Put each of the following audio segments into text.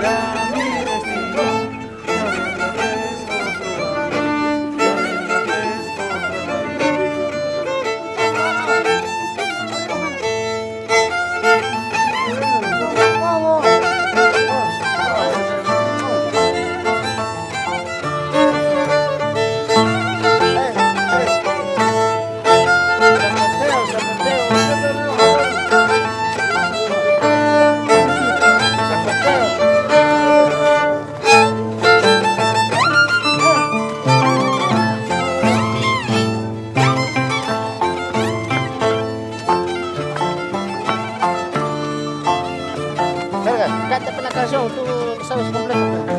era mi destino. No siento que es otro baile, no siento que es otro Verga, cántame la canción, tú que sabes completo.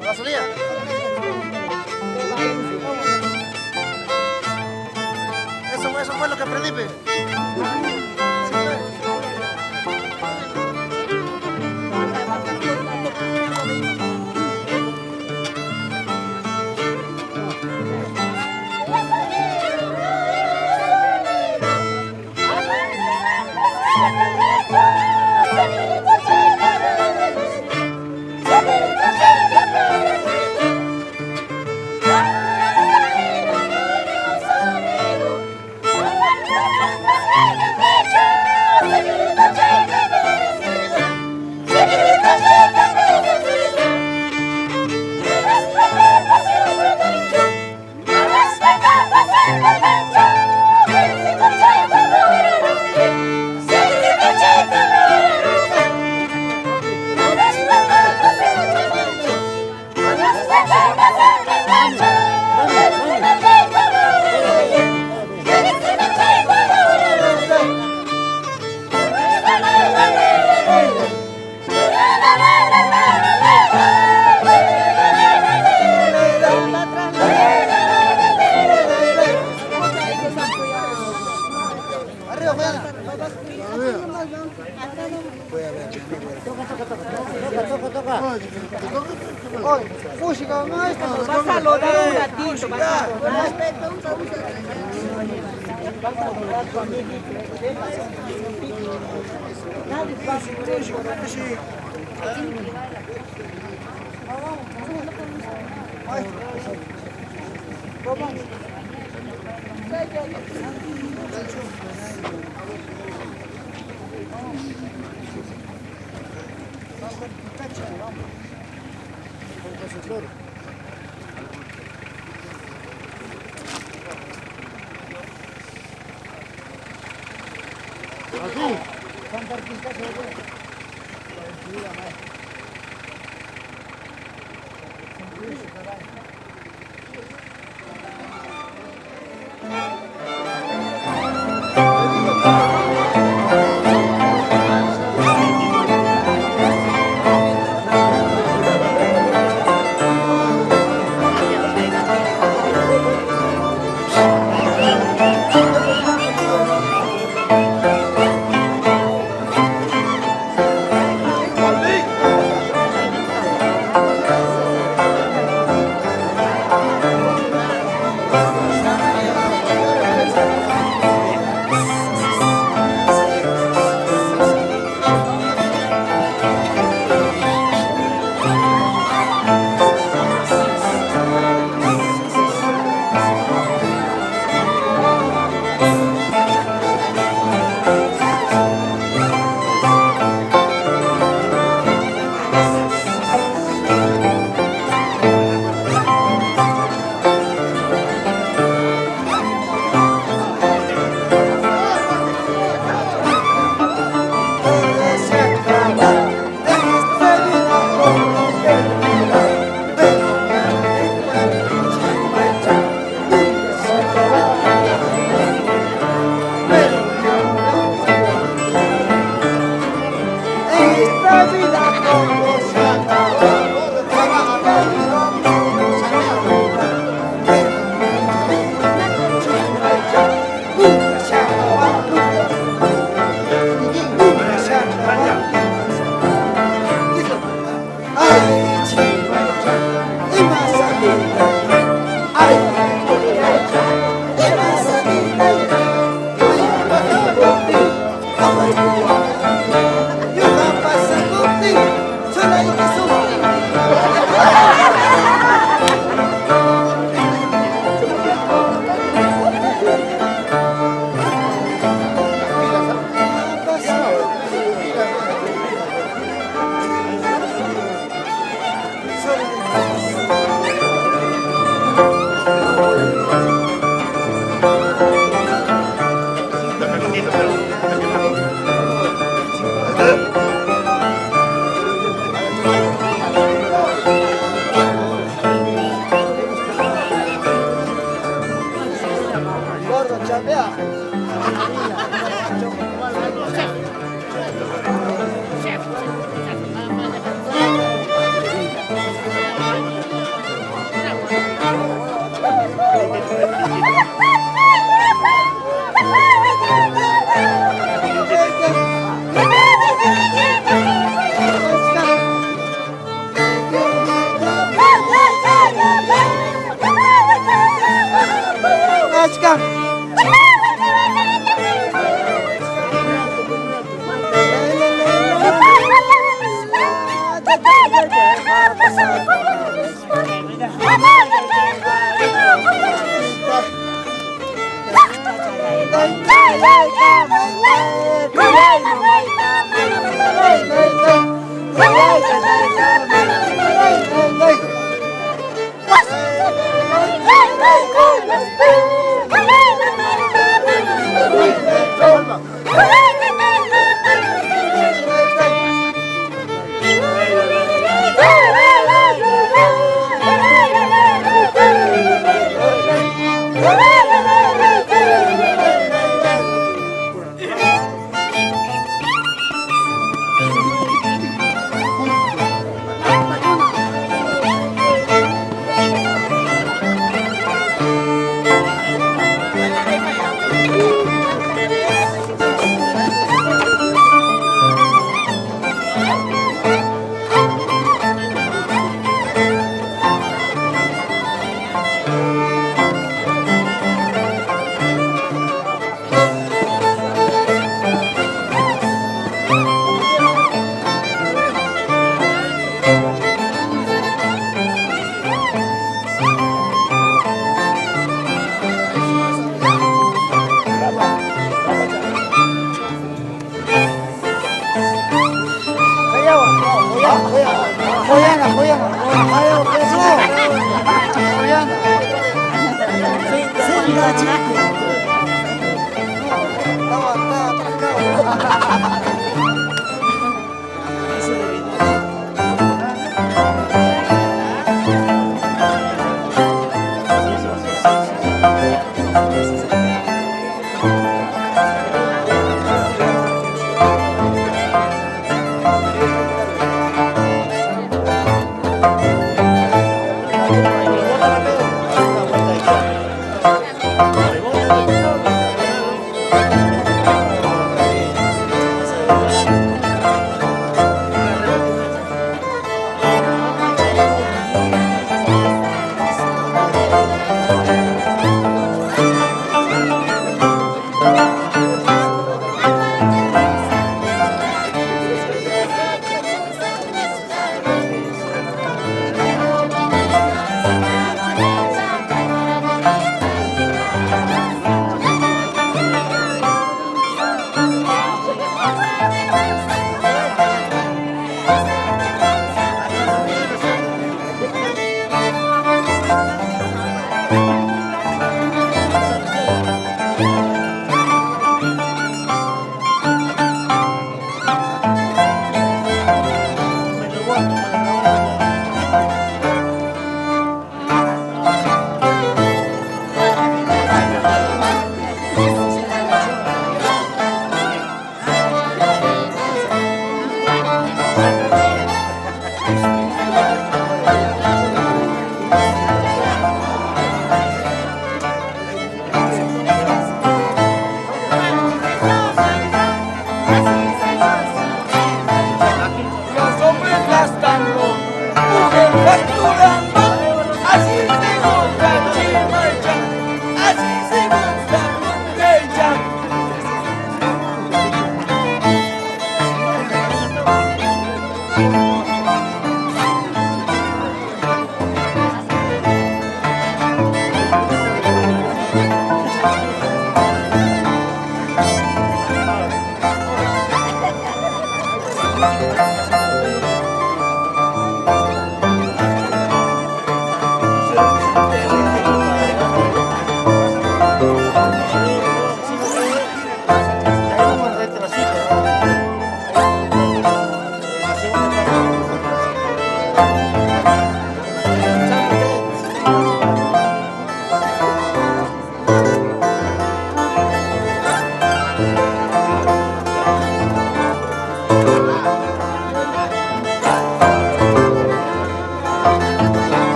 Gasolina. Eso fue lo que aprendí, pe. Sí, pues. Música, maestro. Nos va a saludar un ratito.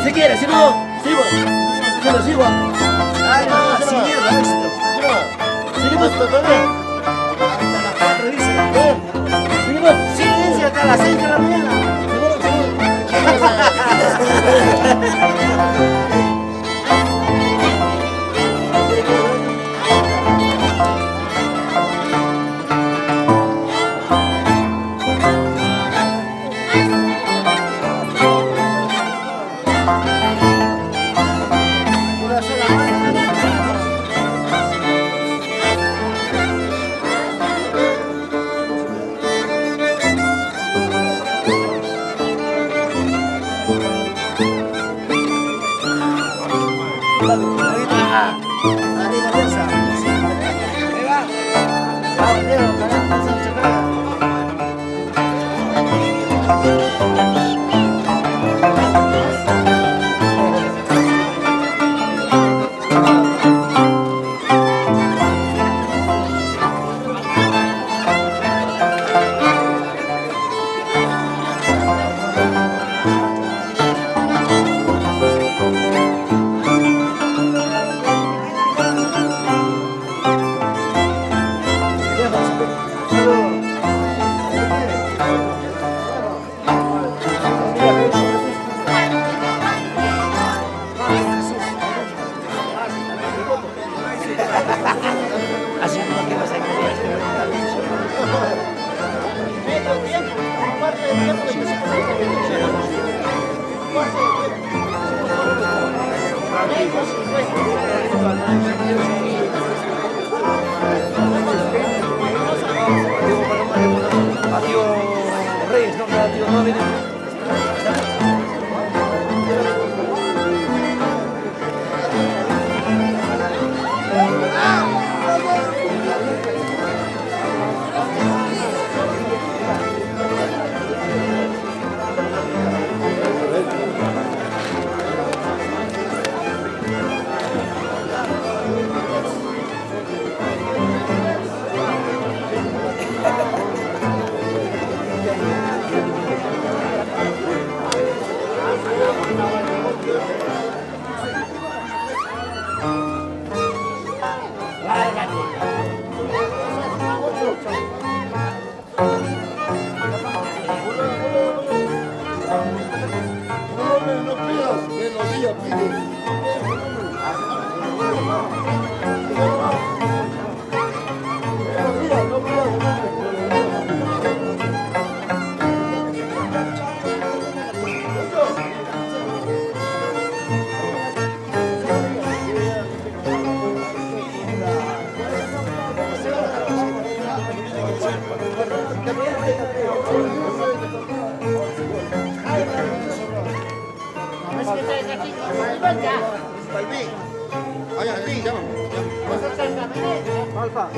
Si quieres, si no, sigo. Sigo. Seguimos. Seguimos. Silencio hasta las 6 de la mañana. Así no que vas a Tío Reyes, no, tío, no viene. Alfa.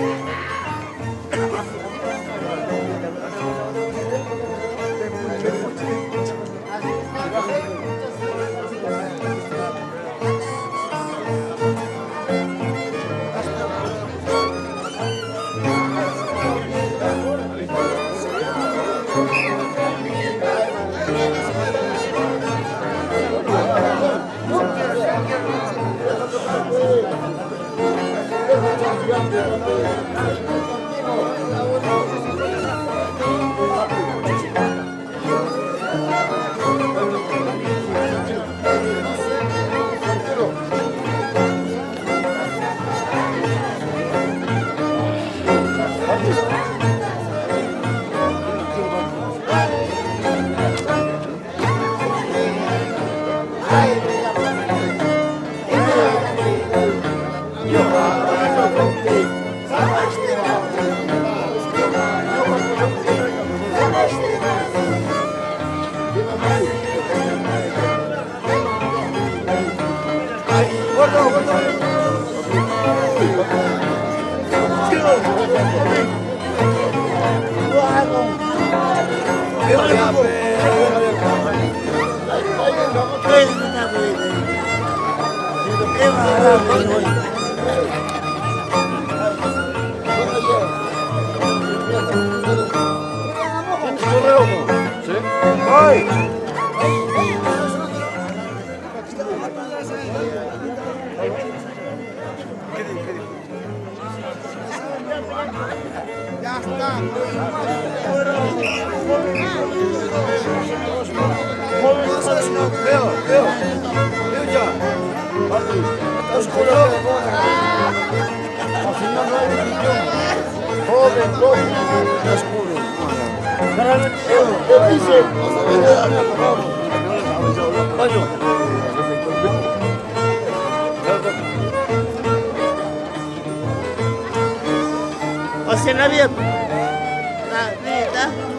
Hacia la vida. La vida.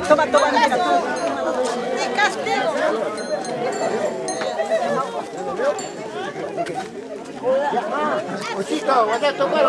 Toma, toma, De castigo. Chico, vaya a tomar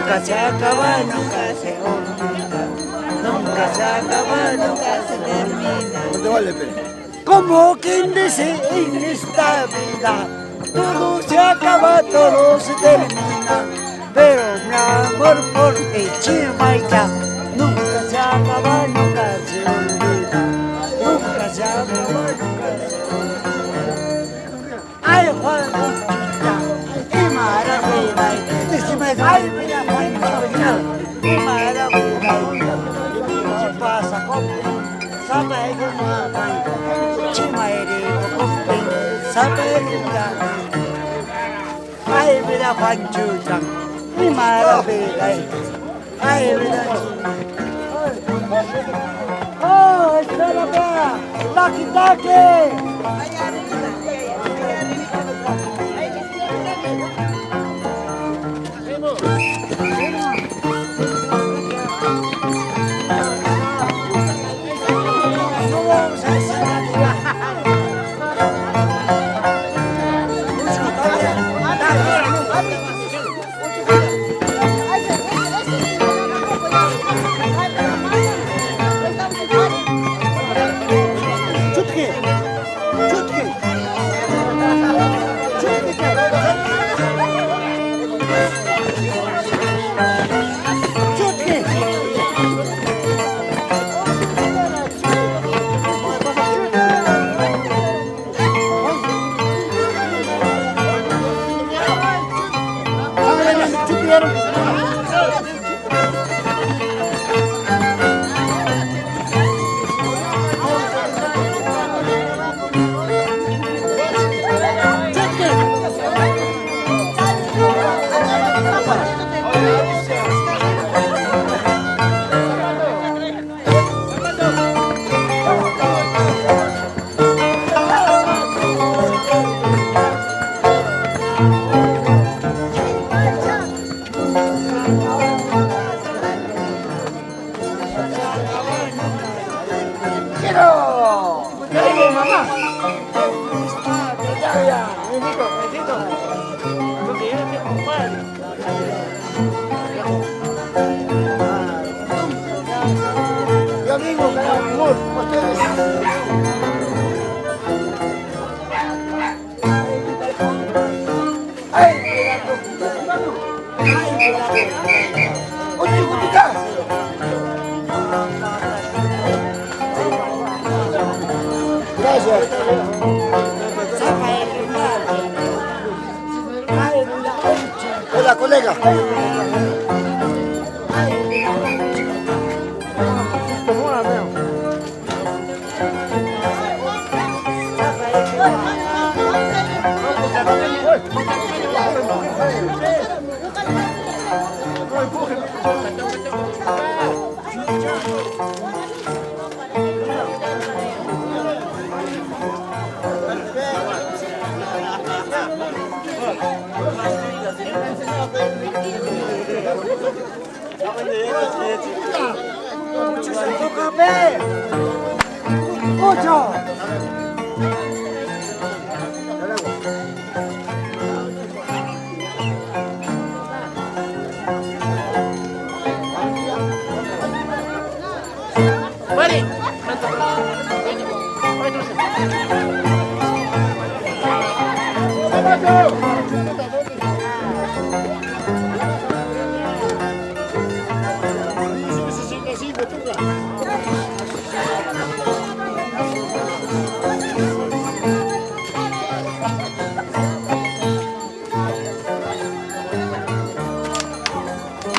nunca se acaba, nunca se olvida, nunca se acaba, nunca se termina. ¿Dónde vale, pe? Como quien dice en esta vida, todo se acaba, todo se termina. Pero mi amor por ti, Chimaita, nunca se acaba, nunca se olvida. Nunca se acaba, nunca se olvida. Ay, Juan, qué maravilla. Ay, mira, Juan, qué maravilla. ¿Qué pasa, compa? Sabe que no hay chimaere, compa. Sabe que no hay. Ay, mira, Juan Chuchan, qué maravilla. Ay, mira. Oh, espera, vea. Taki, taki. Allá arriba, allá arriba. No vamos a hacer Chutki, chutki, chutki, chutki. Mi amigo, mi amor, ustedes. Oye, Gutica. Gracias. Hola, colega. Mucho.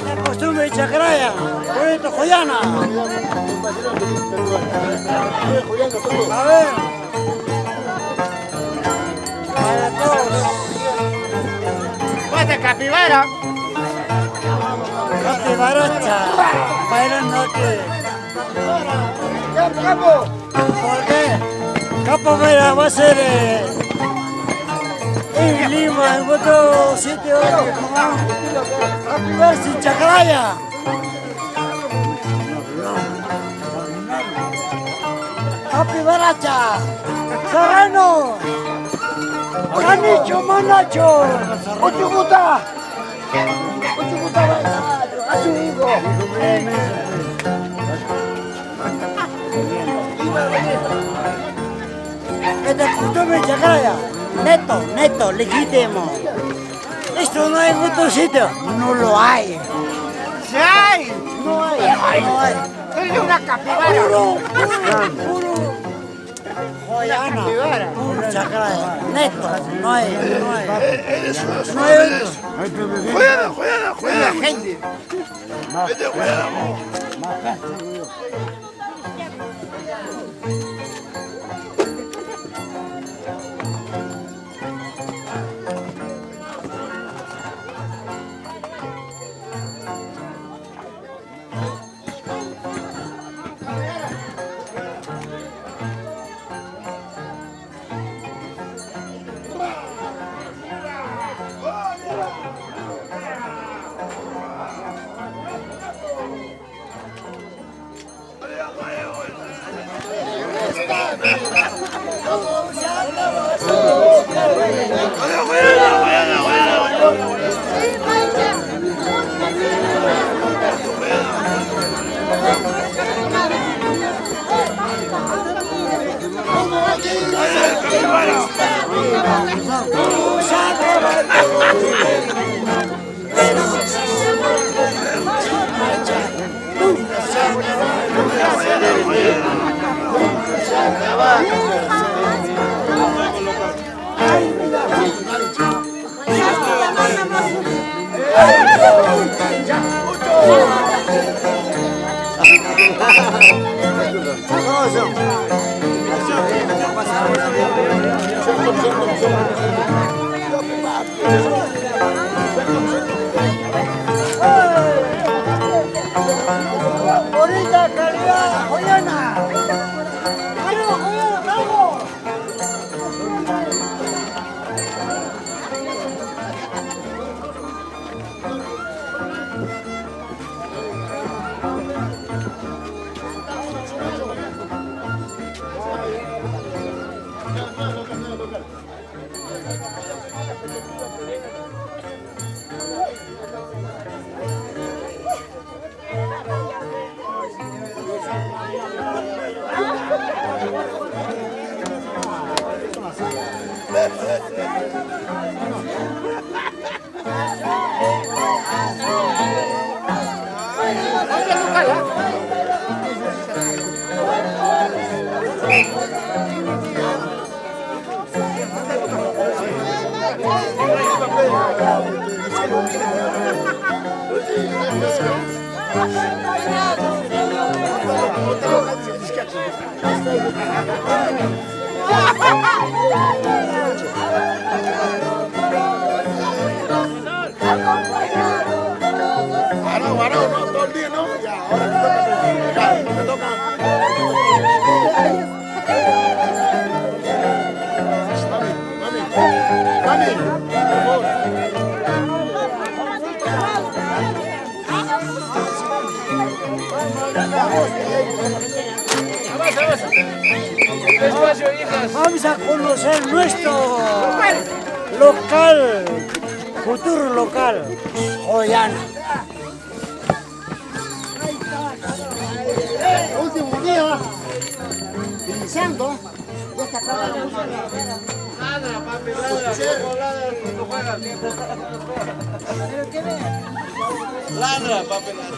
La costumbre de Chacraya, bonito Joyana. A ver. Para todos. ¡Pues de capibara! Capibaracha. Buenas noches. Capo. ¿Por qué? Capoeira va a ser en Lima, en otro sitio. Capibara sin Chacraya. Capibaracha. Serrano. Canicho, Manacho. Ochucuta. Ochucuta, a su hijo. Esta costumbre chacraya, neto, legítimo. Esto no hay en otro sitio, no lo hay. ¡Sí hay! No hay. ¡Soy una capibara! Puro joyana, puro chacraya, neto, no hay. No hay otro. ¡Buena gente! Bonita calidad, joyana. ¡Bravo! Varón, no, todo el día, ¿no? Ya, ahora te toca. Mami, por favor. Despacio, hijas. Vamos a conocer nuestro local, futuro local, joyana. Último día, iniciando, ya está acabando. Ladra, papi, ladra. ¿Cómo ladra cuando juegas? Ladra, papi, ladra.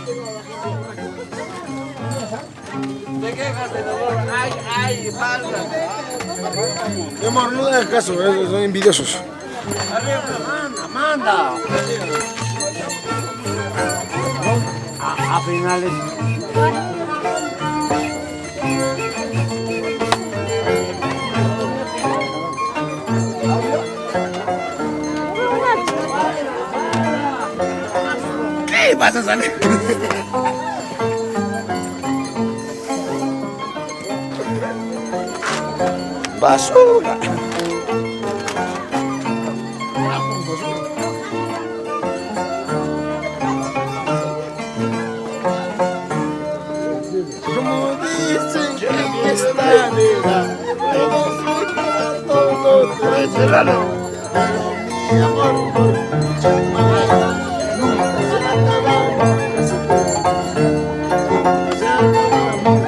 Te quejas de dolor. Ay, falta. Mi amor, no hagas caso, son envidiosos. Manda. A finales. ¿Qué vas a salir? Basura. Como dicen que en esta vida todo puede ser raro. Pero mi amor, nunca se va a acabar. Se acaba el amor.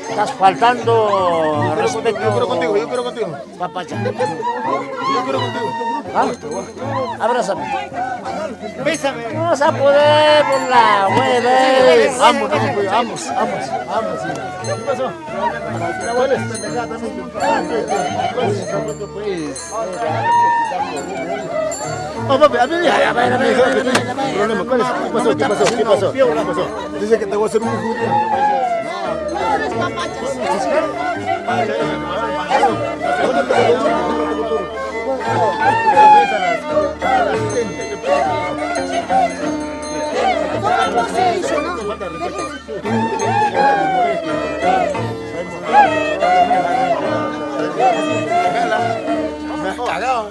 Estás faltando al respeto. Yo quiero contigo. Papacha. Yo quiero contigo. ¿Ah? Abrázame. Bésame. No vas a poder por la hueve. Vamos. ¿Qué pasó? ¿Cuál es? Oh, papi, a ver. Problema, ¿cuál es? ¿Qué pasó? Dice que te voy a hacer un judío.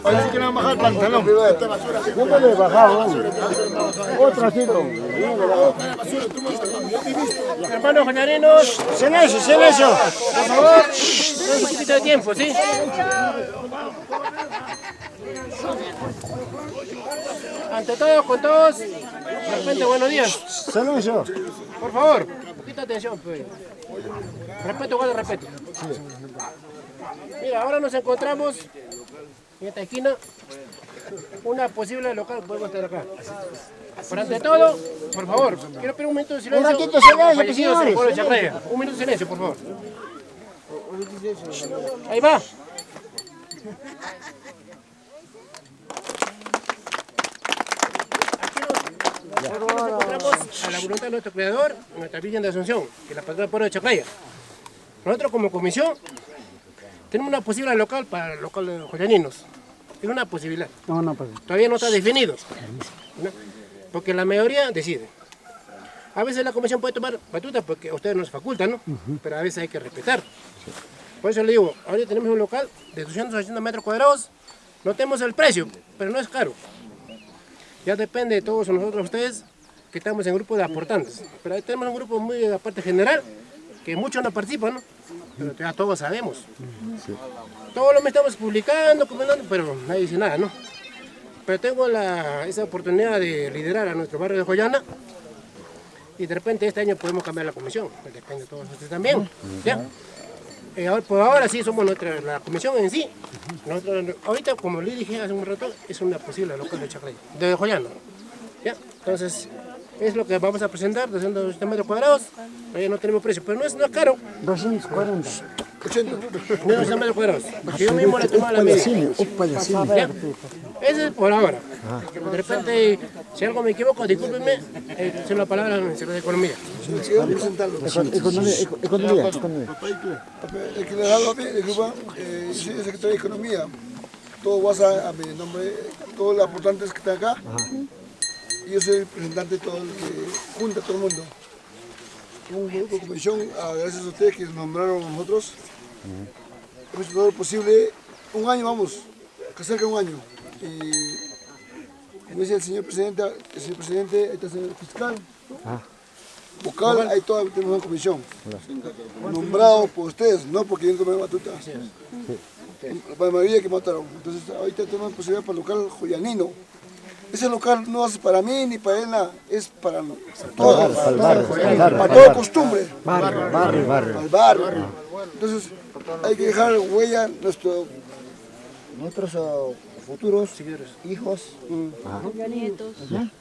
Hoy sí que le van a bajar el pantalón. Yo me lo he bajado. Otro asilo. Hermanos joñarinos, Silencio. por favor, un poquito de tiempo, ¿sí? Ante todo, con todos, de repente, buenos días. Silencio. Por favor, poquita atención, pues. Respeto, igual respeto. Mira, ahora nos encontramos en esta esquina, una posible local que podemos estar acá. Pero ante todo, por favor, quiero pedir un minuto de silencio. Un ratito de silencio, Fallecidos en el señores. pueblo de Chacraya. Un minuto de silencio, por favor. Ahí va. Aquí nos encontramos a la voluntad de nuestro creador, nuestra Virgen de Asunción, que es la patrona del pueblo de Chacraya. Nosotros como comisión tenemos una posible local para el local de joyaninos. Es una posibilidad. No, pues. Todavía no está definido, ¿no? Porque la mayoría decide. A veces la comisión puede tomar batuta porque a ustedes nos facultan, ¿no? Pero a veces hay que respetar. Por eso le digo, ahorita tenemos un local de 280 metros cuadrados, no tenemos el precio, pero no es caro. Ya depende de todos nosotros ustedes que estamos en grupo de aportantes. Pero ahí tenemos un grupo muy de la parte general, que muchos no participan, ¿no? Pero ya todos sabemos. Todos los meses estamos publicando, comentando, pero nadie dice nada, ¿no? Pero tengo esa oportunidad de liderar a nuestro barrio de Joyana y de repente este año podemos cambiar la comisión, depende de todos ustedes también. ¿Ya? Por ahora sí somos la comisión en sí. Ahorita, como le dije hace un rato, es una posible local de Chacraya, de Joyana. ¿Ya? Entonces, es lo que vamos a presentar, 280 metros cuadrados, todavía no tenemos precio, pero no es caro. 240. 280 metros cuadrados, porque yo mismo le tomaba la medida. ¿Ya? Ese es por ahora. De repente, si algo me equivoco, discúlpenme, cedo la palabra al Ministerio de Economía. Economía. El que le da disculpa, soy el secretario de Economía. Todo pasa a mi nombre, todos los aportantes que están acá. Y yo soy el representante de todo el que junta a todo el mundo. Un grupo de comisión, gracias a ustedes que nos nombraron a nosotros. Hemos hecho todo lo posible. Un año vamos, que cerca de un año. Y como dice el señor presidente, ahí está el señor fiscal. Vocal, ahí toda tenemos una comisión. Nombrado por ustedes, no porque yo tomé batuta. La mayoría que mataron. Entonces ahorita tenemos posibilidad para el local joyanino. ese local no es para mí ni para él nada, es para todos, para barrio. toda costumbre, Barrio. para el barrio. Entonces hay que dejar huella nuestros futuros hijos.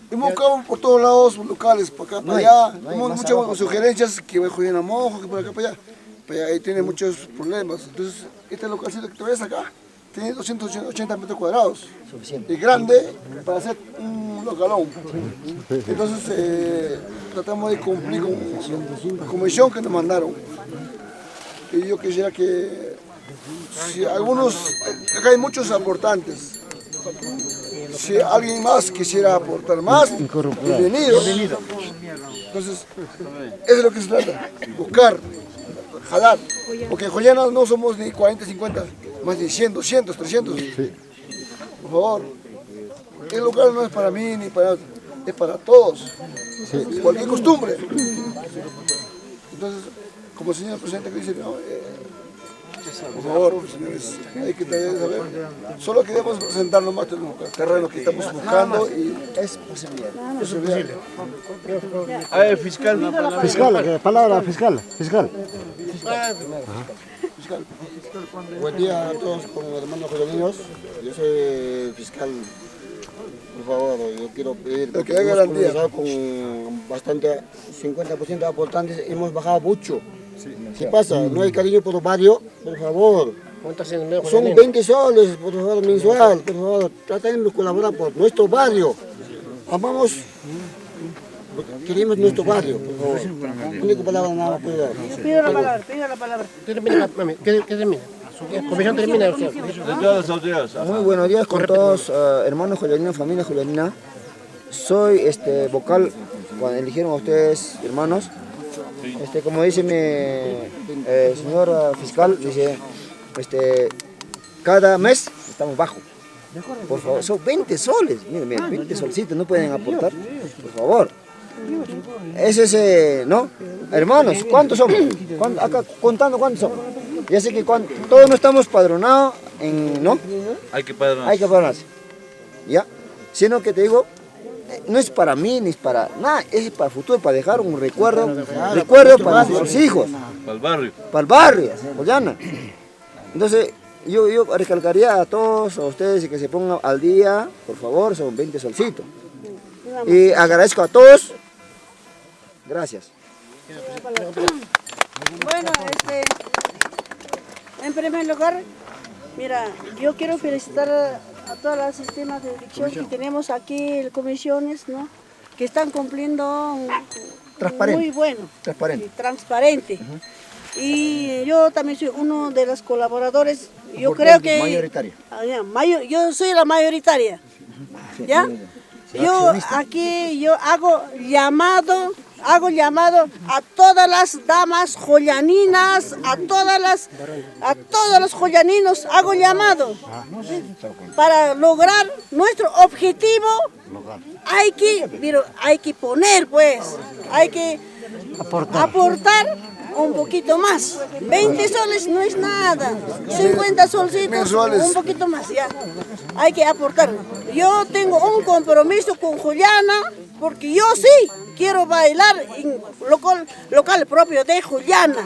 Hemos buscado por todos lados locales, para acá, para allá. Tenemos muchas sugerencias que voy a joder a Mojo, que por acá, para allá. Ahí tiene muchos problemas. Entonces, este localcito que te ves acá tiene 280 metros cuadrados. Suficiente. Y grande para hacer un localón. Entonces, tratamos de cumplir con la comisión que nos mandaron. Y yo quisiera que, si algunos, acá hay muchos aportantes. Si alguien más quisiera aportar más, bienvenido. Entonces, eso es lo que se trata, buscar, jalar. Porque en Joyana no somos ni 40, 50, más de 100, 200, 300. Por favor, el lugar no es para mí ni para otro, es para todos. Cualquier costumbre. Entonces, como el señor presidente que dice, no, por favor, señores, hay que saber. Solo queremos presentarnos más el terreno que estamos buscando y es posible. Es posible. Fiscal. Fiscal, palabra fiscal. Fiscal. Buen día a todos con los hermanos colombianos. Yo soy fiscal. Por favor, yo quiero pedir que hay garantía. Con bastante 50% de aportantes, hemos bajado mucho. ¿Qué pasa? No hay cariño por el barrio, por favor. Son 20 soles, por favor, mensual. Por favor, traten de colaborar por nuestro barrio. Amamos, queremos nuestro barrio, por favor. Única palabra nada más puedo dar. Pido la palabra. Termina, mami, ¿qué termina? Comisión termina usted. Muy buenos días con todos, hermanos joyaninos, familia joyanina. Soy vocal, cuando eligieron a ustedes, hermanos. Como dice mi señor fiscal, dice, cada mes estamos bajo. Por favor, son 20 soles, miren, 20 solcitos, no pueden aportar, por favor. Ese es, ¿no? Hermanos, ¿cuántos somos? Acá contando cuántos somos. Ya sé que todos no estamos padronados, ¿no? Hay que padronarse. Hay que padronarse, ¿ya? Sino que te digo, no es para mí ni es para nada, es para el futuro, para dejar un recuerdo para nuestros hijos. Para el barrio. Para el barrio, Joyana. Entonces, yo recalcaría a todos, a ustedes, que se pongan al día, por favor, son 20 solcitos. Y agradezco a todos. Gracias. Bueno, en primer lugar, mira, yo quiero felicitar a todas las sistemas de elección que tenemos aquí, comisiones, ¿no? Que están cumpliendo muy bueno, transparente. Y yo también soy uno de los colaboradores. Yo creo que mayoritaria. Yo soy la mayoritaria, ¿ya? Yo aquí hago llamado a todas las damas joyaninas, a todos los joyaninos, hago llamado para lograr nuestro objetivo. Hay que poner, pues, hay que aportar un poquito más. 20 soles no es nada, 50 solcitos, un poquito más, ya. Hay que aportar. Yo tengo un compromiso con Joyana, porque yo sí quiero bailar en local propio de Joyana.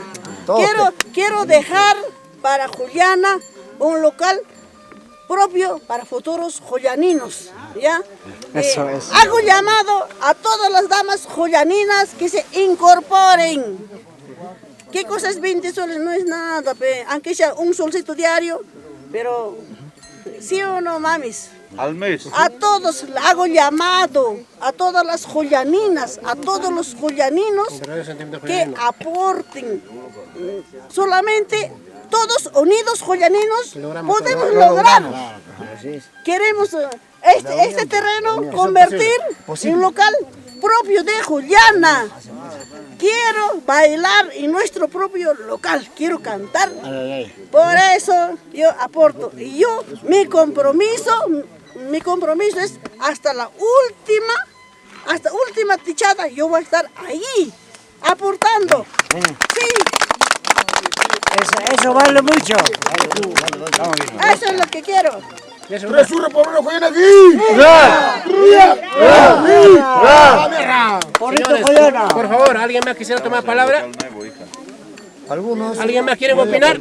Quiero dejar para Joyana un local propio para futuros joyaninos, ¿ya? Hago llamado a todas las damas joyaninas que se incorporen. ¿Qué cosa es 20 soles? No es nada, aunque sea un solcito diario, pero ¿sí o no, mamis? Al mes. A todos hago llamado, a todas las joyaninas, a todos los joyaninos que aporten. Solamente todos unidos joyaninos podemos lograr. Queremos este terreno convertir en local propio de Joyana. Quiero bailar en nuestro propio local, quiero cantar. Por eso yo aporto. Y yo, mi compromiso es hasta la última tichada, yo voy a estar ahí, aportando. Sí. Eso vale mucho. Eso es lo que quiero. Eso ¡Tres churros por uno, Joyana aquí! Señores, por favor, ¿alguien más quisiera tomar palabra? Algunos. ¿Alguien más quiere opinar?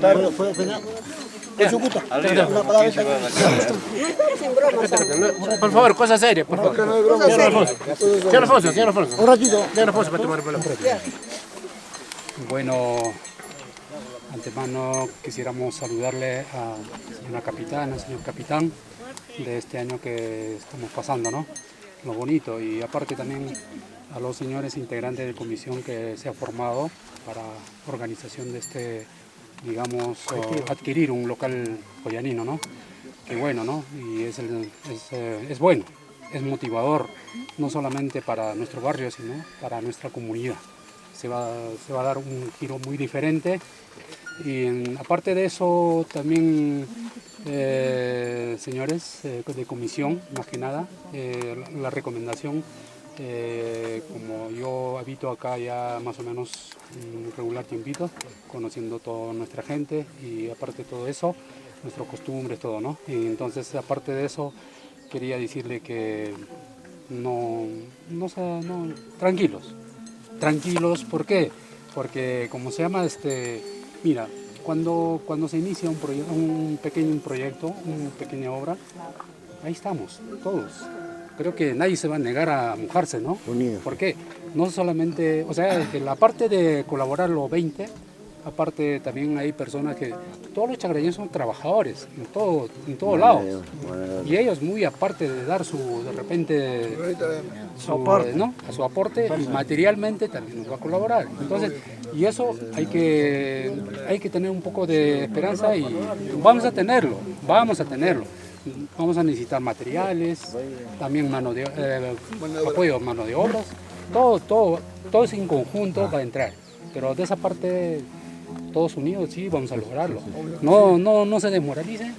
Por favor, cosa seria, por favor. Señor Alfonso. Un ratito. Señor Alfonso, para tomar palabra. Bueno, antemano quisiéramos saludarle a señora capitana, señor capitán, de este año que estamos pasando, ¿no? Lo bonito, y aparte también a los señores integrantes de comisión que se ha formado para organización de este, digamos, adquirir un local joyanino, ¿no? Que bueno, ¿no? Y es bueno, es motivador, no solamente para nuestro barrio, sino para nuestra comunidad. Se va a dar un giro muy diferente. Y aparte de eso, también, señores de comisión, más que nada, la recomendación, como yo habito acá ya más o menos un regular tiempito, conociendo toda nuestra gente y aparte de todo eso, nuestras costumbres, todo, ¿no? Y entonces, aparte de eso, quería decirle que tranquilos, ¿por qué? Porque como se llama, mira, cuando se inicia un pequeño proyecto, una pequeña obra, ahí estamos, todos. Creo que nadie se va a negar a mojarse, ¿no? Unido. ¿Por qué? No solamente, o sea, que la parte de colaborar los 20, aparte también hay personas que, todos los chacrayeños son trabajadores, en todos lados. Y ellos muy aparte de dar de repente, su aporte, y materialmente también nos va a colaborar. Entonces, y eso hay que tener un poco de esperanza y vamos a tenerlo. Vamos a necesitar materiales, también apoyo a mano de obras, todo eso en conjunto va a entrar. Pero de esa parte, todos unidos sí vamos a lograrlo. No se desmoralicen,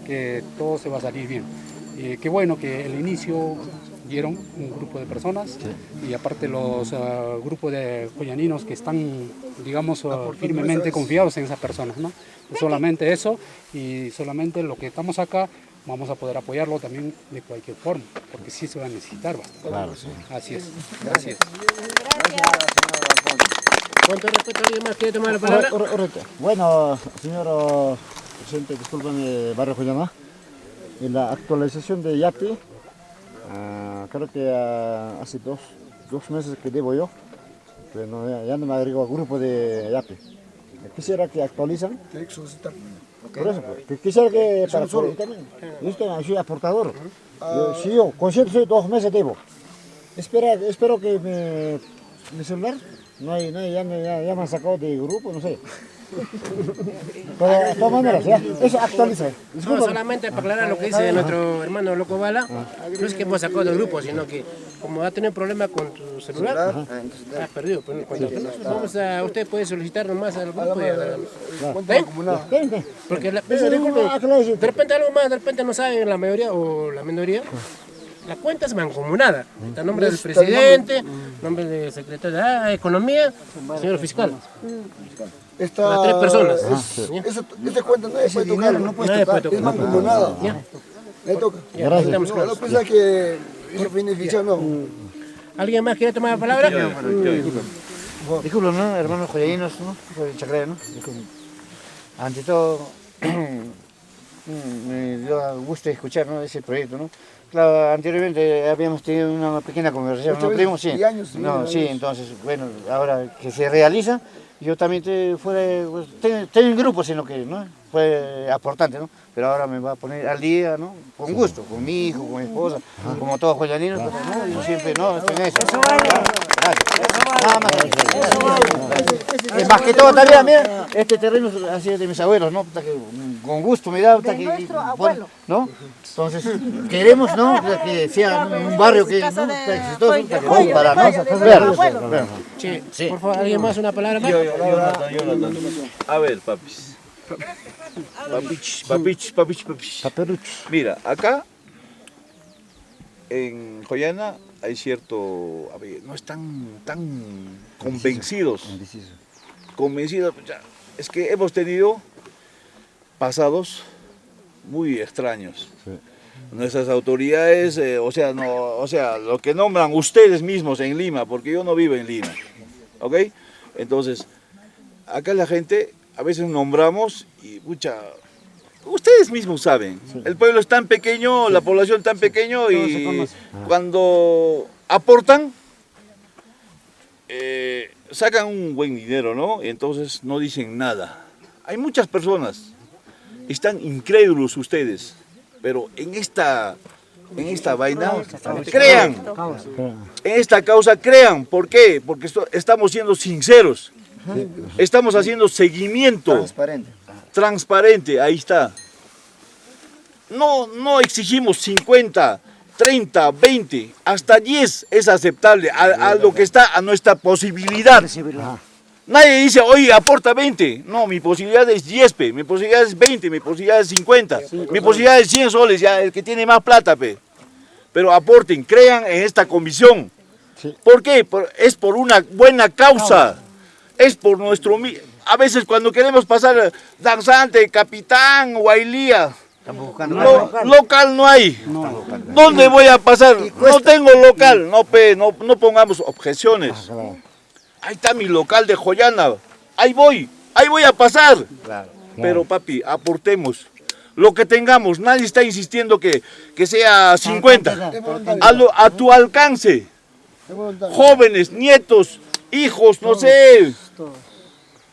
que todo se va a salir bien. Qué bueno que el inicio dieron un grupo de personas y aparte los grupos de joyaninos que están, digamos, firmemente confiados en esas personas, ¿no? Solamente eso, y solamente lo que estamos acá vamos a poder apoyarlo también de cualquier forma, porque sí se va a necesitar bastante. Claro, sí. Así es, gracias. ¿Cuánto respeto? ¿Alguien más quiere tomar la palabra? Bueno, señor presidente, discúlpame, Barrio Joyana. En la actualización de Yapi, creo que hace dos meses que debo yo, pero ya no me agregó al grupo de Yapi. Quisiera que actualizan. Tiene que solicitar. Por eso, pues, quisiera que para yo soy aportador. Yo consciente soy 2 meses debo. Espero que mi celular ya me han sacado de grupo, no sé. Pero de todas maneras, ya, eso actualiza. No, solamente para aclarar lo que dice nuestro hermano Loco Bala, no es que hemos sacado del grupo, sino que como va a tener problemas con tu celular, has perdido. Usted puede solicitar nomás al grupo. Porque de repente algo más, de repente no saben la mayoría o la minoría. La cuenta es mancomunada. Está el nombre del presidente, nombre del secretario de Economía, señor fiscal. Para 3 personas. Esta cuenta nadie puede tocar. No puede tocar. Es mancomunada. Nadie toca. No piensa que eso beneficia, no. ¿Alguien más quiere tomar la palabra? Disculpen, ¿no? Hermanos joyayinos, ¿no? Soy chacraya, ¿no? Disculpen. Ante todo, me dio gusto escuchar, ¿no? Ese proyecto, ¿no? Claro, anteriormente habíamos tenido una pequeña conversación, ¿no, primo? Sí. Sí, entonces, bueno, ahora que se realiza, yo también tengo un grupo, sino que, ¿no? Fue aportante, ¿no? Pero ahora me va a poner al día, ¿no? Con gusto, con mi hijo, con mi esposa, como todos joyaninos, pero no, yo siempre, ¿no? Estoy en eso. Nada más. Es más que todo también, mira, este terreno ha sido de mis abuelos, ¿no? Con gusto me da, ¿no? Entonces, queremos, ¿no? Que sea un barrio que, ¿no? Exitoso, para nosotros. Sí. Por favor, ¿alguien más una palabra más? Jonathan. A ver, papis. Papich. Mira, acá en Joyana hay cierto, a ver, no están tan convencidos. Ya, es que hemos tenido pasados muy extraños. nuestras autoridades, o sea, lo que nombran ustedes mismos en Lima, porque yo no vivo en Lima, ¿ok? Entonces, acá la gente, a veces nombramos y, pucha, ustedes mismos saben, el pueblo es tan pequeño, la población tan pequeño y cuando aportan, sacan un buen dinero, ¿no? Y entonces no dicen nada. Hay muchas personas, están incrédulos ustedes, pero en esta vaina crean, en esta causa crean. ¿Por qué? Porque estamos siendo sinceros, estamos haciendo seguimiento transparente, ahí está. No exigimos 50, 30, 20, hasta 10 es aceptable a lo que está a nuestra posibilidad. Nadie dice, oye, aporta 20. No, mi posibilidad es 10, pe. Mi posibilidad es 20, mi posibilidad es 50. Mi posibilidad es 100 soles, ya el que tiene más plata, pe. Pero aporten, crean en esta comisión. ¿Por qué? Es por una buena causa. Es por nuestro... A veces cuando queremos pasar danzante, capitán, guailía, local no hay. ¿Dónde voy a pasar? No tengo local. No, pe, no pongamos objeciones. Ahí está mi local de Joyana, ahí voy a pasar. Pero papi, aportemos lo que tengamos, nadie está insistiendo que sea 50, a tu alcance. Jóvenes, nietos, hijos, no sé,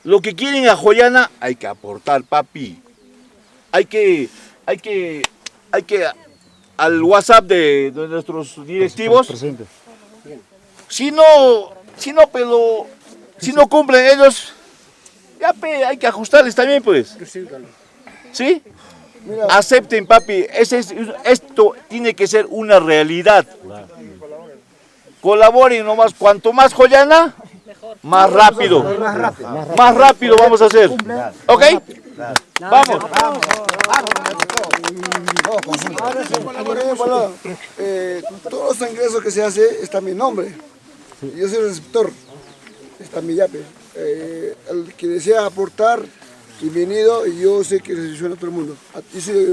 lo que quieren a Joyana, hay que aportar, papi. Hay que al WhatsApp de nuestros directivos, si no cumplen ellos, ya hay que ajustarles también, pues. ¿Sí? Acepten, papi, esto tiene que ser una realidad. Colaboren nomás, cuanto más Joyana, más rápido. Más rápido vamos a hacer. ¿Ok? Vamos. Todos los ingresos que se hace está mi nombre. Yo soy el receptor. Está mi yape. El que desea aportar, bienvenido, y yo sé que recepciona a todo el mundo. Yo estoy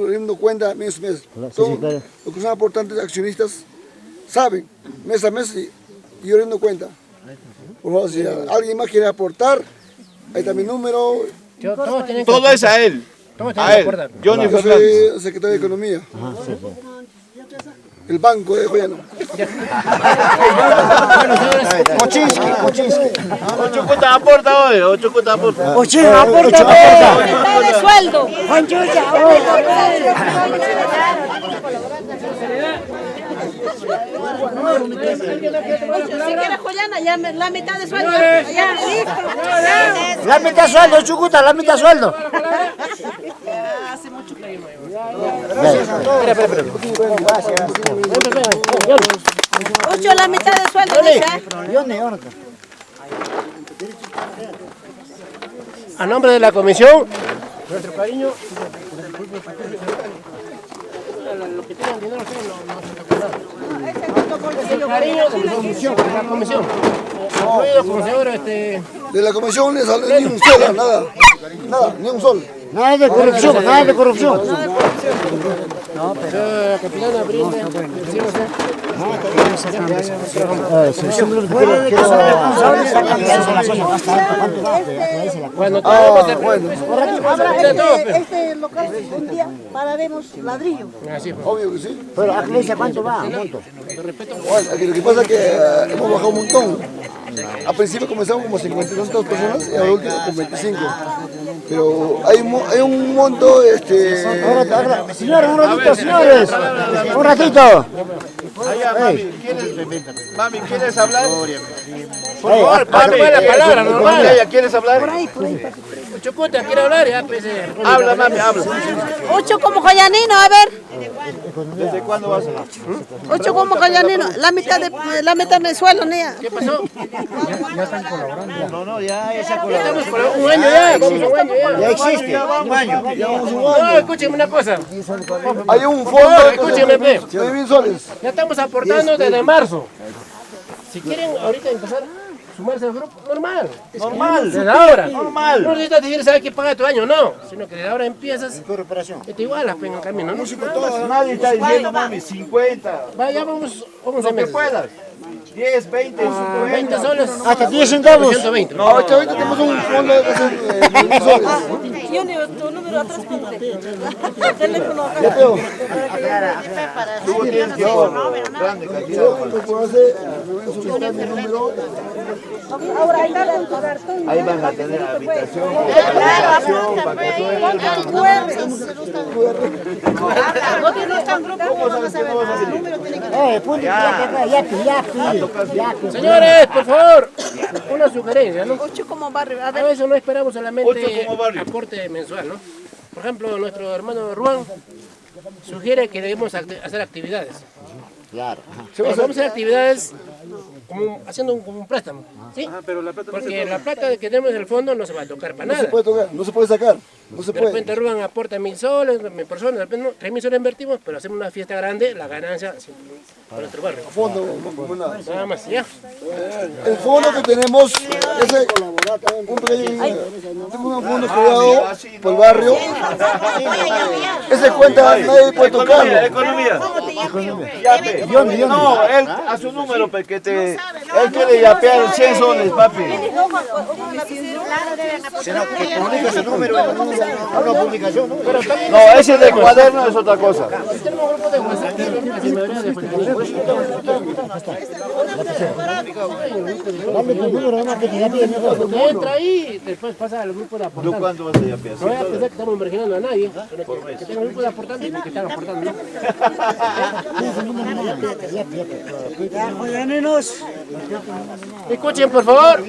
rindo cuenta mes a mes. Todos los que son aportantes, accionistas, saben, mes a mes, y yo rindo cuenta. Por favor, si alguien más quiere aportar, ahí está mi número. Todo es a él. A él, Johnny Fernández. Yo soy secretario de Economía. El banco de Joyana. Koczynski. Ocho cuotas aporta hoy, 8 cuotas aporta. Aporta de sueldo. Si quieres Joyana, ya la mitad de sueldo. Ya, listo. La mitad sueldo, Chucuta, la mitad sueldo. Hace mucho tiempo. Espera. Ocho, la mitad de sueldo, dice. A nombre de la comisión, nuestro cariño. Lo que tengan dinero ustedes no se cariño de la comisión. De la comisión le sale ni un sol, nada, ni un sol. Nada de corrupción. No, pero capitana brinda. Bueno, este local un día pararemos ladrillo. Obvio que sí. Pero ¿a iglesia cuánto va? Monto. Lo que pasa es que hemos bajado un montón. Al principio comenzamos como 52 personas y ahora último con 25. Pero hay un monto, Señores, señores. Un ratito. Mami, ¿quieres hablar? Por favor, pásame la palabra, normal. ¿Quieres hablar? Chucuta, ¿quiere hablar? Ya, pues, Habla, mami, habla. Ocho como joyanino, a ver. ¿Desde cuándo vas? Ocho como joyanino. La mitad de sueldo, niña. ¿Qué pasó? Ya están colaborando. No, ya esa colaboración. Estamos por un año ya, vamos a un año ya. Ya existe. Un año. No, escúcheme una cosa. hay un fondo Escúcheme, pe. de 1000 soles. Ya estamos aportando desde marzo. Si quieren ahorita empezar, sumarse al grupo, normal. Normal. Desde ahora. Normal. No necesitas decir, ¿sabes qué paga tu año? No, sino que desde ahora empiezas. Tu reparación. Y te igualas en el camino, ¿no? Nadie está diciendo, mami, 50. Vaya, vamos a Lo que meses. puedas. 10, 20, 20 soles. Hasta 10 centavos. 120. No, ahorita tenemos un fondo de 1.000 soles. Yo ni tu número atrás ponte. Teléfono acá. Ya tengo. Tú tienes tiempo grande cantidad. Yo lo que puedo hacer, me voy a solicitar mi número. Ahora ahí está tu cartón. Ahí van a tener habitación, Señores, por favor, una sugerencia, ¿no? 8 como barrio. A A ver, veces no esperamos solamente 8 como barrio. aporte mensual, ¿no? Por ejemplo, nuestro hermano Ruan sugiere que debemos hacer actividades. Claro. Pero vamos a hacer actividades como haciendo un préstamo, ¿sí? Porque la plata que tenemos en el fondo no se va a tocar para No se nada. puede tocar, no se puede sacar. No se De puede. repente Ruan aporta 1.000 soles, mi persona, de repente 3.000 soles invertimos, pero hacemos una fiesta grande, la ganancia para nuestro barrio. Fondo, como nada. Nada más, ¿ya? El fondo que tenemos es un pequeño, tenemos un fondo creado por el barrio. Esa cuenta nadie puede tocarlo. Economía. Yape. No, él a su número, porque él quiere yapear 100 soles, papi. Sino que comunica su número en una publicación, ¿no? No, ese de cuaderno es otra cosa. Tenemos un grupo de WhatsApp, que mayoría de Dame tu número, no, que te ya piden mejor. entra ahí, después pasa al grupo de ¿Tú aportantes. cuándo vas a yapear? No voy a pensar que estamos marginando a nadie, pero que tenga un grupo de aportantes y que están aportando, ¿no? Escuchen, por favor.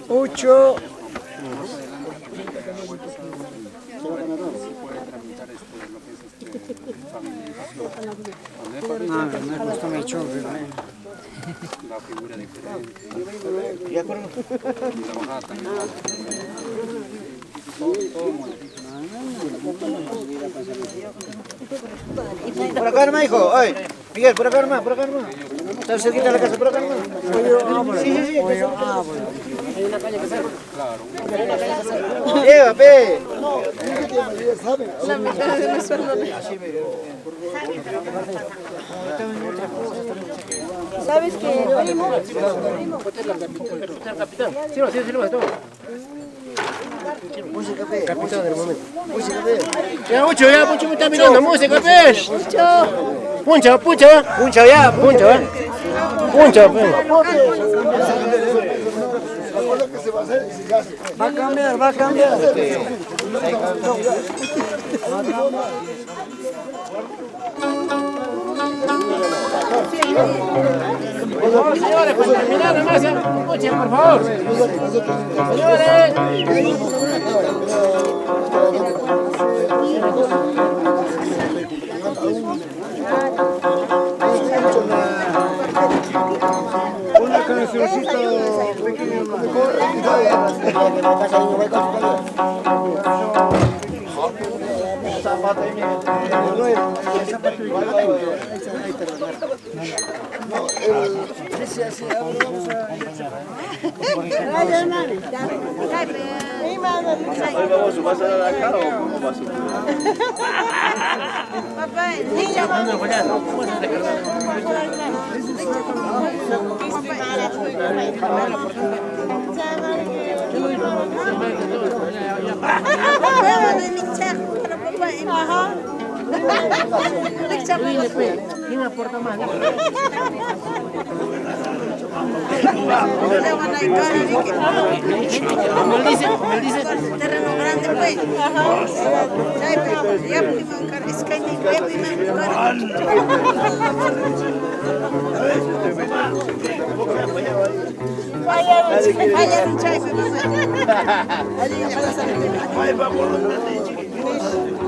8. Por acá, hermano, hijo. Oye, Miguel, por acá, hermano, por acá, hermano. Está cerquita de la casa, por acá, hermano. Sí, sí, sí. Lleva, pe. la mitad de mi sueldo. ¿Sabes qué, primo? Capitán. Sí, sí, sí, todo. Capitán del momento. Ya, Pucho, me está mirando. Música, pez. Puncha, puncha. Puncha ya. Puncha, ¿eh? Puncha, pues. Va a cambiar, va a cambiar. Señores, para terminar nomás, escuchen, por favor. Señores. Una cancioncita pequeña mejor. ¿Vas a dar acá o cómo vas a dar? Papá, niño, ¿Quién aporta más? Como él dice. terreno grande, pues. Ya es que ni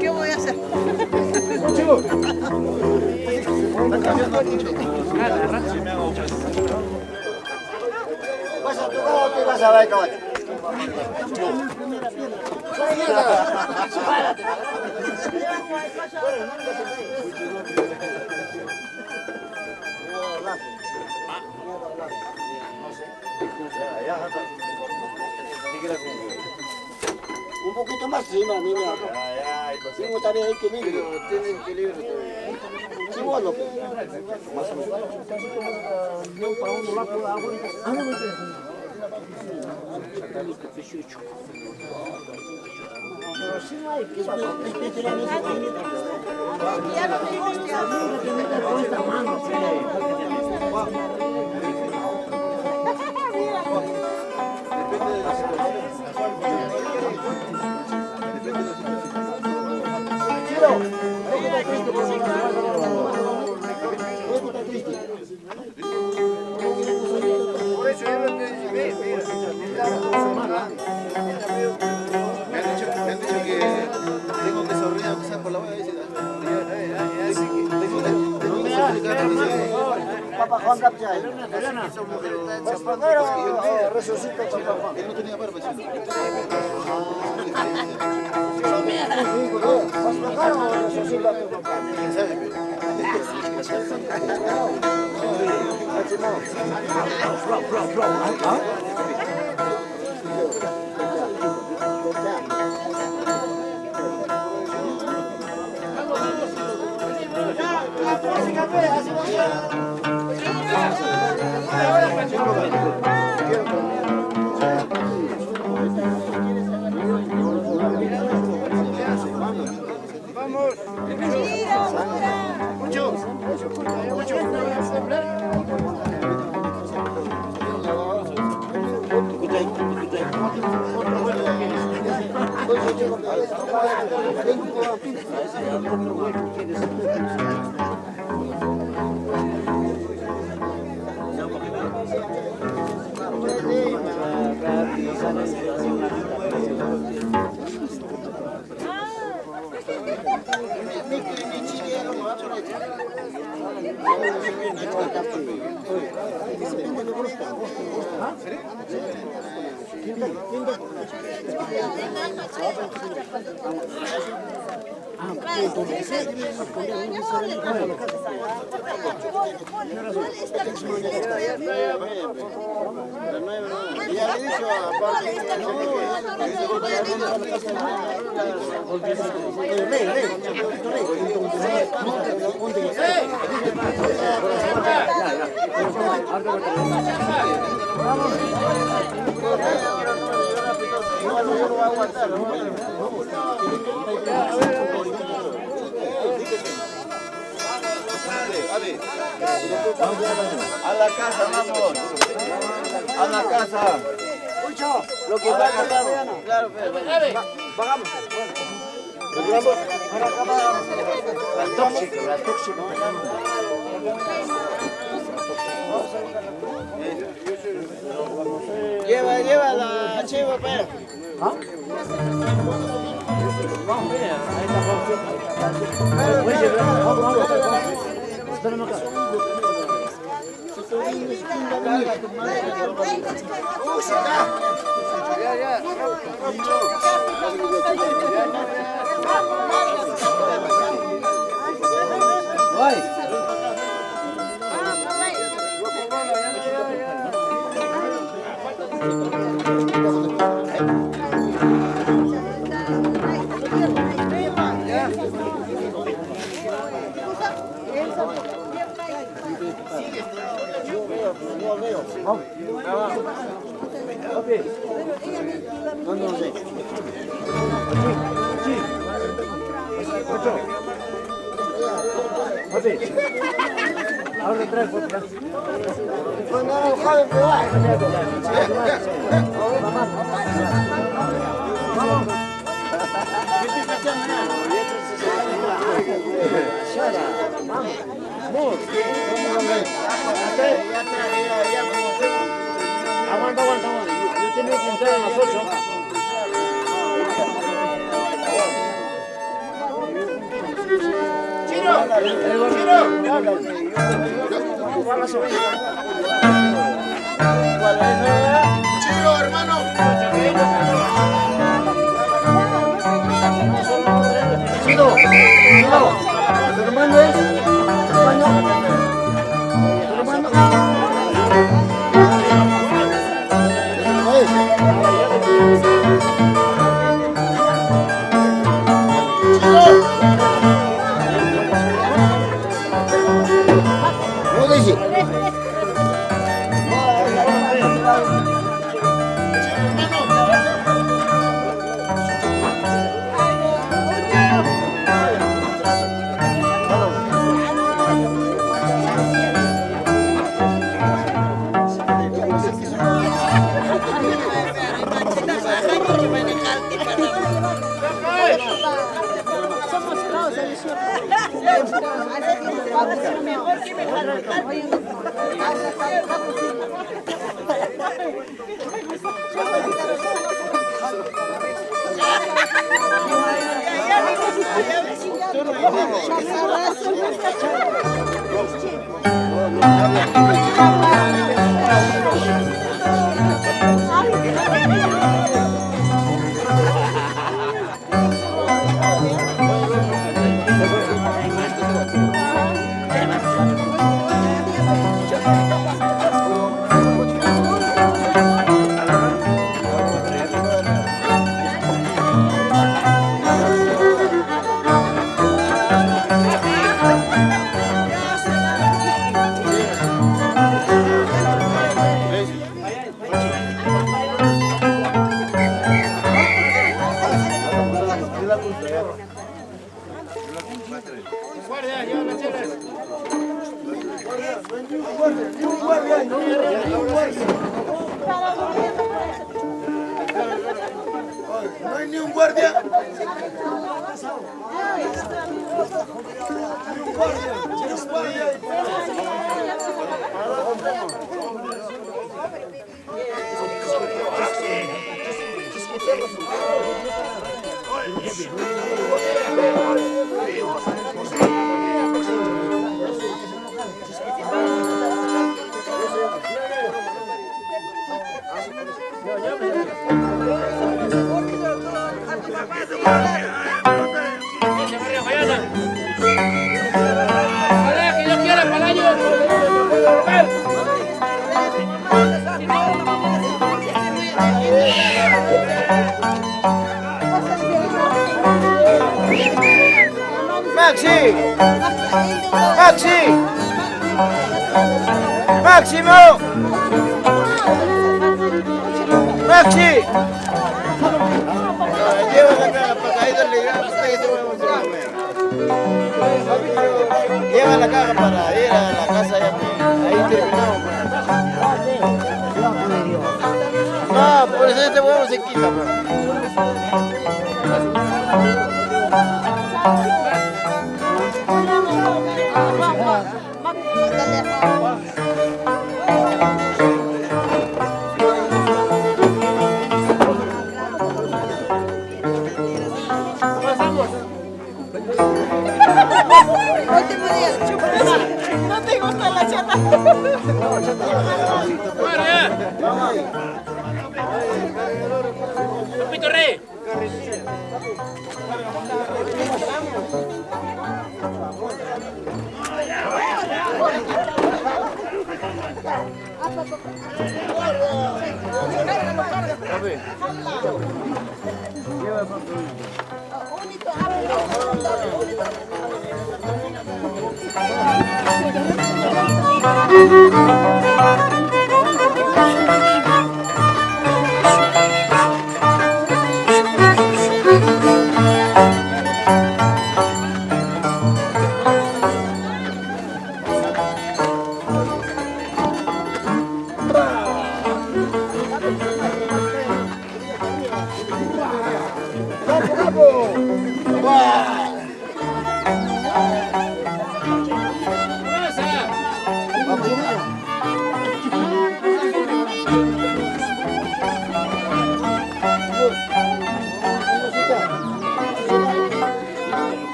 ¿qué voy a hacer? ¿Vas a tocar o te vas a ver, caballo? Un poquito más, sí, no, niña. Sí, todavía hay equilibrio. Tiene equilibrio todavía. Sí, bueno. Más o Por eso yo no te dije, mira, me han dicho que tengo que sonreír aunque sea por la hueá. Papá Juan Capchay. Pues primero resucita papá Juan. Él no tenía barba, sí. Pues primero resucita tu papá. ¿Quién sabe? Vamos. Mucho. A la casa, vamos. A la casa. Lo que va a pasar. Claro, vamos. La tóxica. Lleva la chiva, pero. ¿Ah? Vamos, mira, ahí está. Espérame acá. Ahora trae por acá. Cuando no joven que va. Vamos. Aguanta. Yo tenía que entrar a las 8. Chiro, hermano. Chiro, tu hermano es. Tu hermano. Mejor que me arrancar. No hay ni un guardia. ¡Maxi! ¡Maxi! ¡Máximo! ¡Maxi! Lleva la caja para ir a la casa ya, ahí terminamos. No, por eso este huevo se quita, No te gusta la chata. Lupito Rey.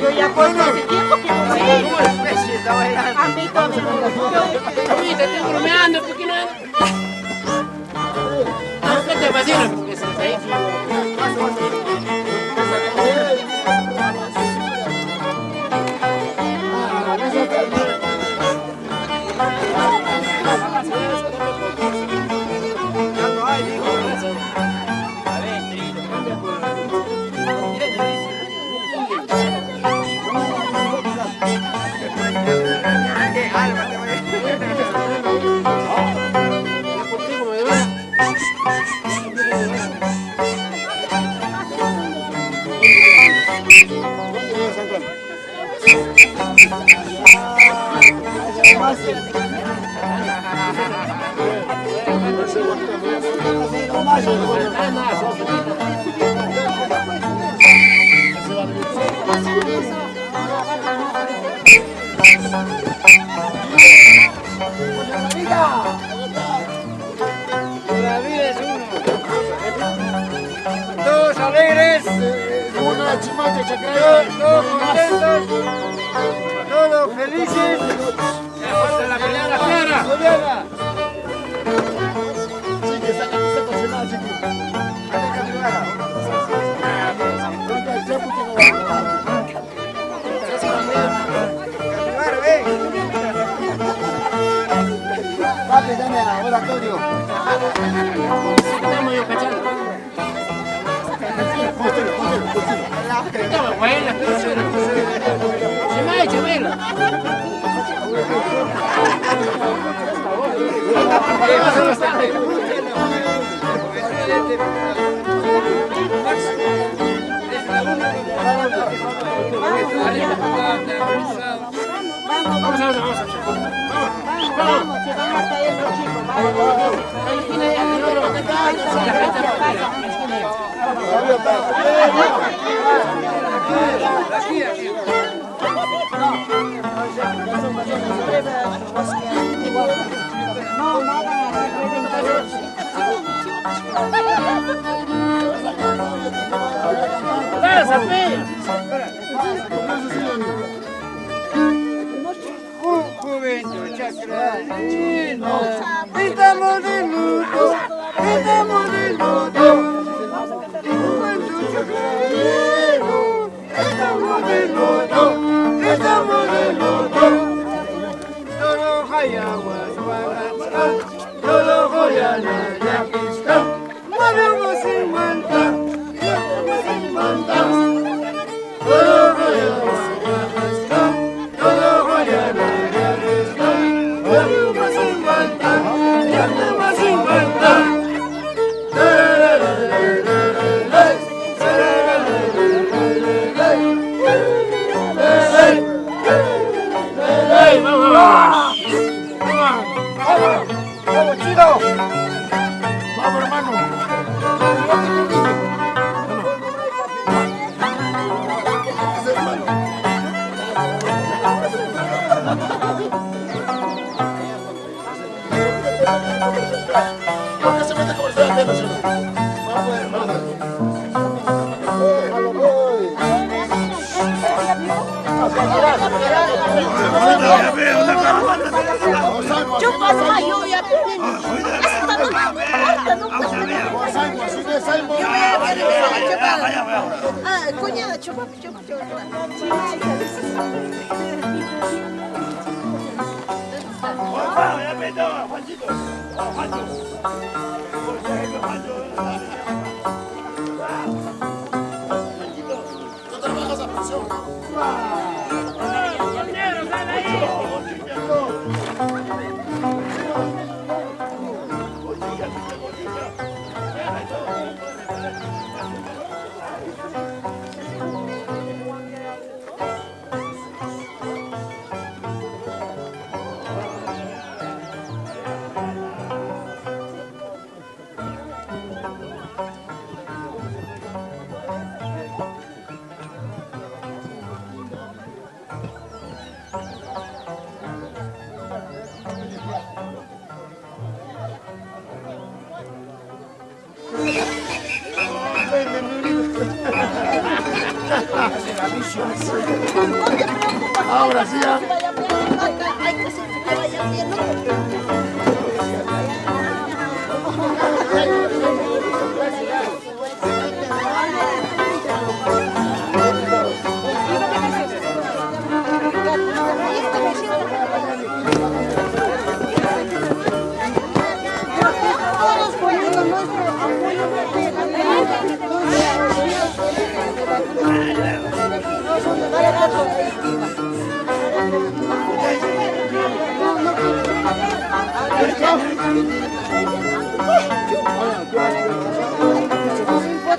Yo ya puedo hace tiempo que no sé. A mí también me gustó. Ahorita estoy bromeando, ¿por qué no? ¿Qué te fascina? Porque se ahí. La vida es uno. Todos alegres. Todos contentos. Todos felices. La mañana clara. Papi, dame ahora Antonio. Juventud chacralino, estamos de luto, estamos de luto. Juventud chacralino, estamos de luto, estamos de luto. Todo hayaguas guagasca, todo joyana yaquisca. Moramos en manta, moramos en manta. Todo hayaguas guagasca, todo joyana. Cuñada, chupa. Ahora sí, ya. Hay que hacer que vaya bien, ¿no?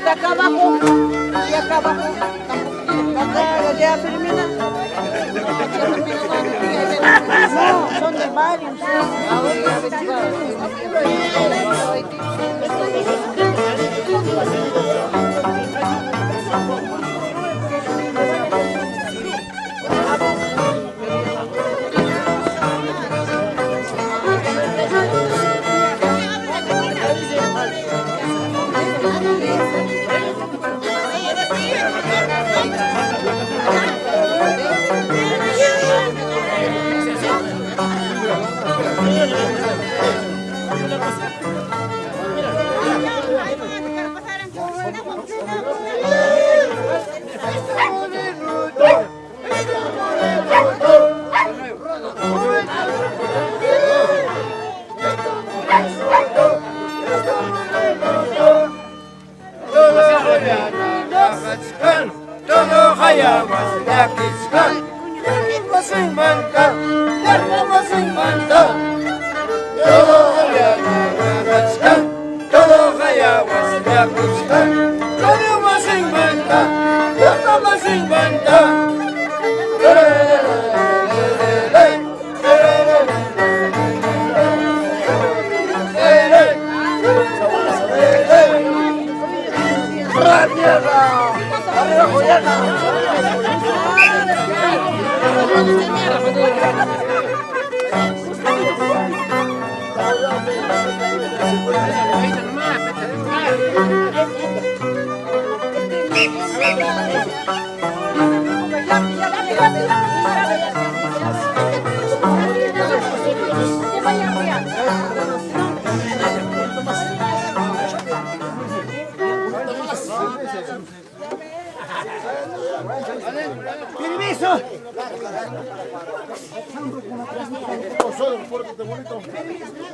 Acá abajo y acá abajo. Acá Ya, Fermina. No, son de varios.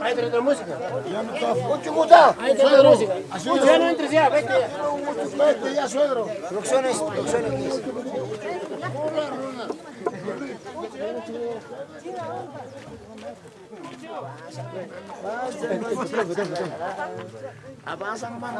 Ahí está otra música. Ya no está. Mucho gusto. Ahí está otra música. Ya no entres ya, vete ya. Vete ya, suegro. Producciones. Avanza nomás.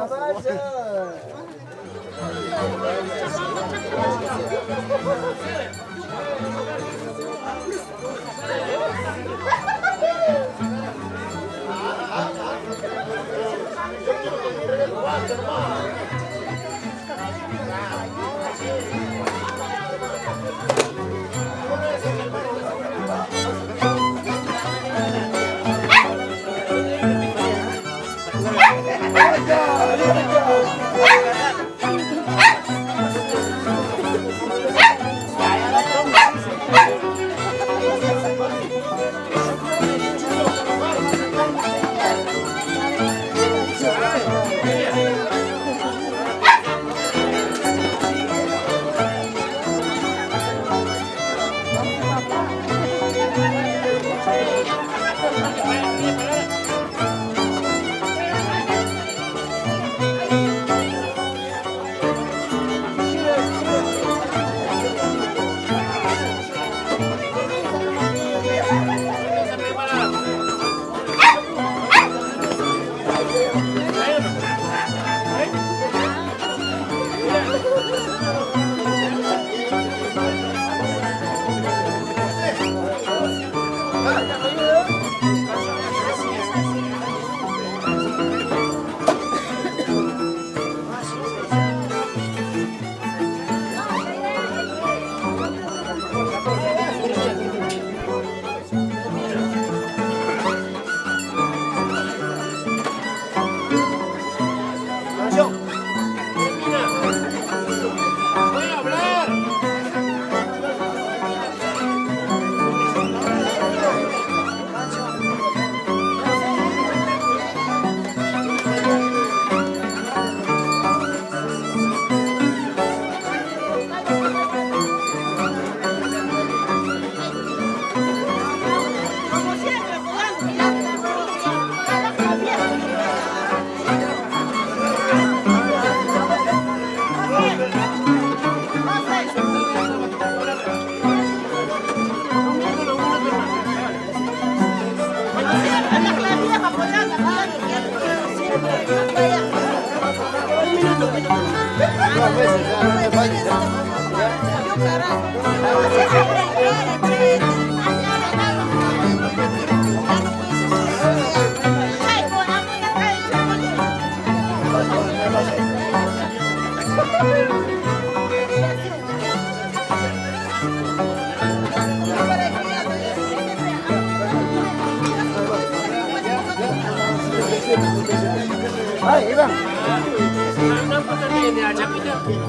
Ay, Iván.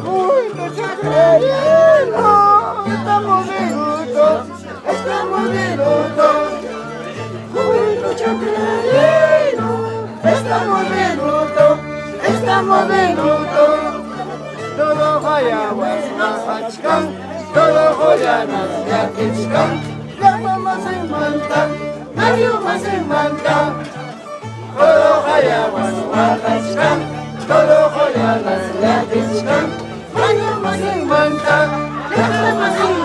Uy, no chacarero, estamos de luto, estamos de luto. Uy, no chacarero, estamos de luto, estamos de luto. Todo Hayawas Mahachkan, todo Joyanas Yakichkan, la mamá se manta, nadie más se manta. Todo Hayawas Mahachkan, todo Joyanas Yakichkan, nadie más se manta, nadie más se manta.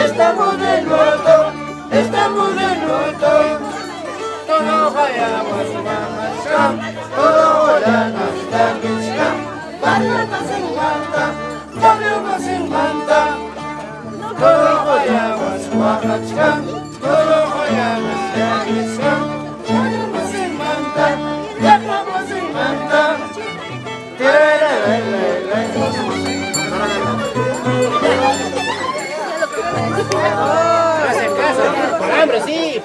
Estamos de luto, estamos de luto. Todo Hayawas Mahachkan, todo Joyanas Yakichkan, barrio más en manta, barrio más en manta. Todo Hayawas Mahachkan, todo Joyanas Yakichkan, barrio más en manta, barrio más en manta. Hacen caso, por hambre, sí.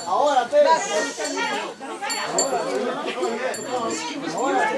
Ahora, Ahora.